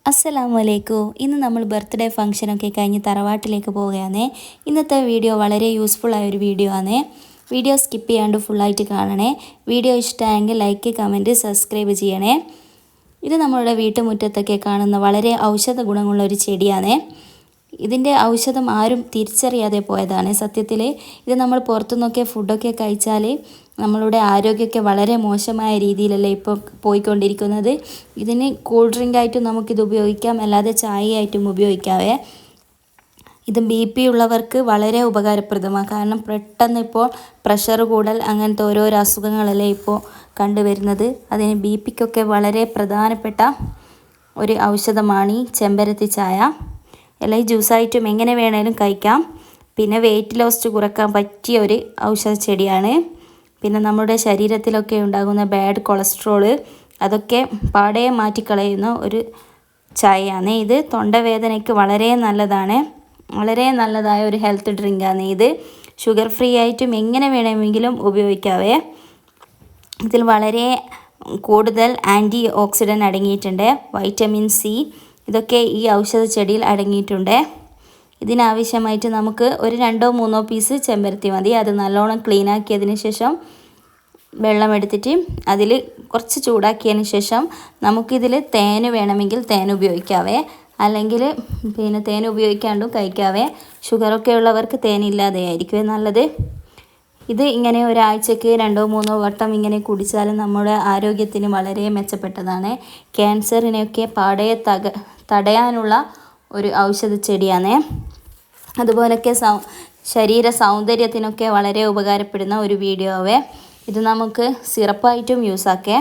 അസ്സലാമലൈക്കും. ഇന്ന് നമ്മൾ ബർത്ത്ഡേ ഫംഗ്ഷനൊക്കെ കഴിഞ്ഞ് തറവാട്ടിലേക്ക് പോവുകയാണ്. ഇന്നത്തെ വീഡിയോ വളരെ യൂസ്ഫുൾ ആയ ഒരു വീഡിയോ ആണ്. വീഡിയോ സ്കിപ്പ് ചെയ്യാണ്ട് ഫുള്ളായിട്ട് കാണണേ. വീഡിയോ ഇഷ്ടമായെങ്കിൽ ലൈക്ക്, കമൻറ്റ്, സബ്സ്ക്രൈബ് ചെയ്യണേ. ഇത് നമ്മളുടെ വീട്ടുമുറ്റത്തൊക്കെ കാണുന്ന വളരെ ഔഷധ ഗുണമുള്ള ഒരു ചെടിയാണ്. ഇതിൻ്റെ ഔഷധം ആരും തിരിച്ചറിയാതെ പോയതാണ്. സത്യത്തിൽ ഇത് നമ്മൾ പുറത്തുനിന്നൊക്കെ ഫുഡൊക്കെ കഴിച്ചാൽ നമ്മളുടെ ആരോഗ്യമൊക്കെ വളരെ മോശമായ രീതിയിലല്ലേ ഇപ്പോൾ പോയിക്കൊണ്ടിരിക്കുന്നത്. ഇതിന് കൂൾ ഡ്രിങ്ക് ആയിട്ടും നമുക്കിത് ഉപയോഗിക്കാം, അല്ലാതെ ചായയായിട്ടും ഉപയോഗിക്കാവേ. ഇത് BP ഉള്ളവർക്ക് വളരെ ഉപകാരപ്രദമാണ്. കാരണം പെട്ടെന്ന് ഇപ്പോൾ പ്രഷർ കൂടൽ അങ്ങനത്തെ ഓരോരോ അസുഖങ്ങളല്ലേ ഇപ്പോൾ കണ്ടുവരുന്നത്. അതിന് BPക്കൊക്കെ വളരെ പ്രധാനപ്പെട്ട ഒരു ഔഷധമാണ് ഈ ചെമ്പരത്തി ചായ. അല്ലെങ്കിൽ ജ്യൂസായിട്ടും എങ്ങനെ വേണേലും കഴിക്കാം. പിന്നെ വെയിറ്റ് ലോസ് കുറക്കാൻ പറ്റിയ ഒരു ഔഷധ ചെടിയാണ്. പിന്നെ നമ്മുടെ ശരീരത്തിലൊക്കെ ഉണ്ടാകുന്ന ബാഡ് കൊളസ്ട്രോള് അതൊക്കെ പാടെ മാറ്റിക്കളയുന്ന ഒരു ചായയാണ് ഇത്. തൊണ്ടവേദനയ്ക്ക് വളരെ നല്ലതാണ്. വളരെ നല്ലതായ ഒരു ഹെൽത്ത് ഡ്രിങ്കാണ് ഇത്. ഷുഗർ ഫ്രീ ആയിട്ടും എങ്ങനെ വേണമെങ്കിലും ഉപയോഗിക്കാവേ. ഇതിൽ വളരെ കൂടുതൽ ആൻറ്റി ഓക്സിഡൻറ്റ് അടങ്ങിയിട്ടുണ്ട്. വൈറ്റമിൻ C ഇതൊക്കെ ഈ ഔഷധ ചെടിയിൽ അടങ്ങിയിട്ടുണ്ട്. ഇതിനാവശ്യമായിട്ട് നമുക്ക് ഒരു 2-3 പീസ് ചെമ്പരത്തി മതി. അത് നല്ലോണം ക്ലീൻ ആക്കിയതിന് ശേഷം വെള്ളം എടുത്തിട്ട് അതിൽ കുറച്ച് ചൂടാക്കിയതിന് ശേഷം നമുക്കിതിൽ തേൻ വേണമെങ്കിൽ തേൻ ഉപയോഗിക്കാവേ. അല്ലെങ്കിൽ പിന്നെ തേൻ ഉപയോഗിക്കാണ്ടും കഴിക്കാവേ. ഷുഗറൊക്കെ ഉള്ളവർക്ക് തേനില്ലാതെ ആയിരിക്കും നല്ലത്. ഇത് ഇങ്ങനെ ഒരാഴ്ചയ്ക്ക് 2-3 വട്ടം ഇങ്ങനെ കുടിച്ചാൽ നമ്മുടെ ആരോഗ്യത്തിന് വളരെ മെച്ചപ്പെട്ടതാണ്. ക്യാൻസറിനെയൊക്കെ പാടെ തടയാനുള്ള ഒരു ഔഷധ ചെടിയാണ്. അതുപോലൊക്കെ ശരീര സൗന്ദര്യത്തിനൊക്കെ വളരെ ഉപകാരപ്പെടുന്ന ഒരു വീഡിയോ ആവേ. ഇത് നമുക്ക് സിറപ്പായിട്ടും യൂസാക്കേ.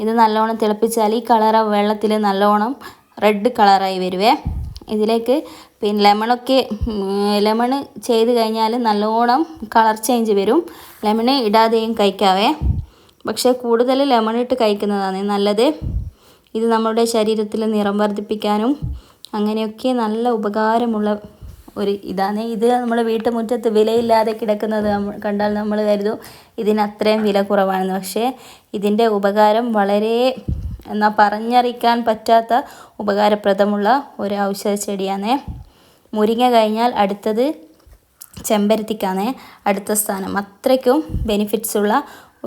ഇത് നല്ലോണം തിളപ്പിച്ചാൽ ഈ കളർ വെള്ളത്തിൽ നല്ലോണം റെഡ് കളറായി വരുവേ. ഇതിലേക്ക് പിന്നെ ലെമൺ ചെയ്ത് കഴിഞ്ഞാൽ നല്ലോണം കളർ ചേഞ്ച് വരും. ലെമൺ ഇടാതെയും കഴിക്കാവേ. പക്ഷേ കൂടുതൽ ലെമൺ ഇട്ട് കഴിക്കുന്നതാണ് നല്ലത്. ഇത് നമ്മുടെ ശരീരത്തിൽ നിറം വർദ്ധിപ്പിക്കാനും അങ്ങനെയൊക്കെ നല്ല ഉപകാരമുള്ള ഒരു ഇതാണ്. ഇത് നമ്മുടെ വീട്ടുമുറ്റത്ത് വിലയില്ലാതെ കിടക്കുന്നത് കണ്ടാൽ നമ്മൾ കരുതും ഇതിന് അത്രയും വില കുറവാണെന്ന്. പക്ഷേ ഇതിൻ്റെ ഉപകാരം വളരെ പറഞ്ഞറിയിക്കാൻ പറ്റാത്ത ഉപകാരപ്രദമുള്ള ഒരു ഔഷധ ചെടിയാണ്. മുരിങ്ങ കഴിഞ്ഞാൽ അടുത്തത് ചെമ്പരത്തിക്കാണ് അടുത്ത സ്ഥാനം. അത്രയ്ക്കും ബെനിഫിറ്റ്സ് ഉള്ള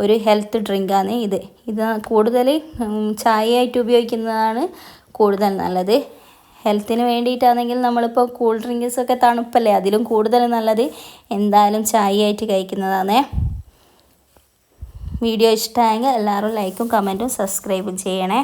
ഒരു ഹെൽത്ത് ഡ്രിങ്കാണ് ഇത്. ഇത് കൂടുതൽ ചായയായിട്ട് ഉപയോഗിക്കുന്നതാണ് കൂടുതൽ നല്ലത്. ഹെൽത്തിന് വേണ്ടിയിട്ടാണെങ്കിൽ നമ്മളിപ്പോൾ കൂൾ ഡ്രിങ്ക്സൊക്കെ തണുപ്പല്ലേ, അതിലും കൂടുതൽ നല്ലത് എന്തായാലും ചായയായിട്ട് കഴിക്കുന്നതാണ്. വീഡിയോ ഇഷ്ടമായെങ്കിൽ എല്ലാവരും ലൈക്കും കമൻറ്റും സബ്സ്ക്രൈബും ചെയ്യണേ.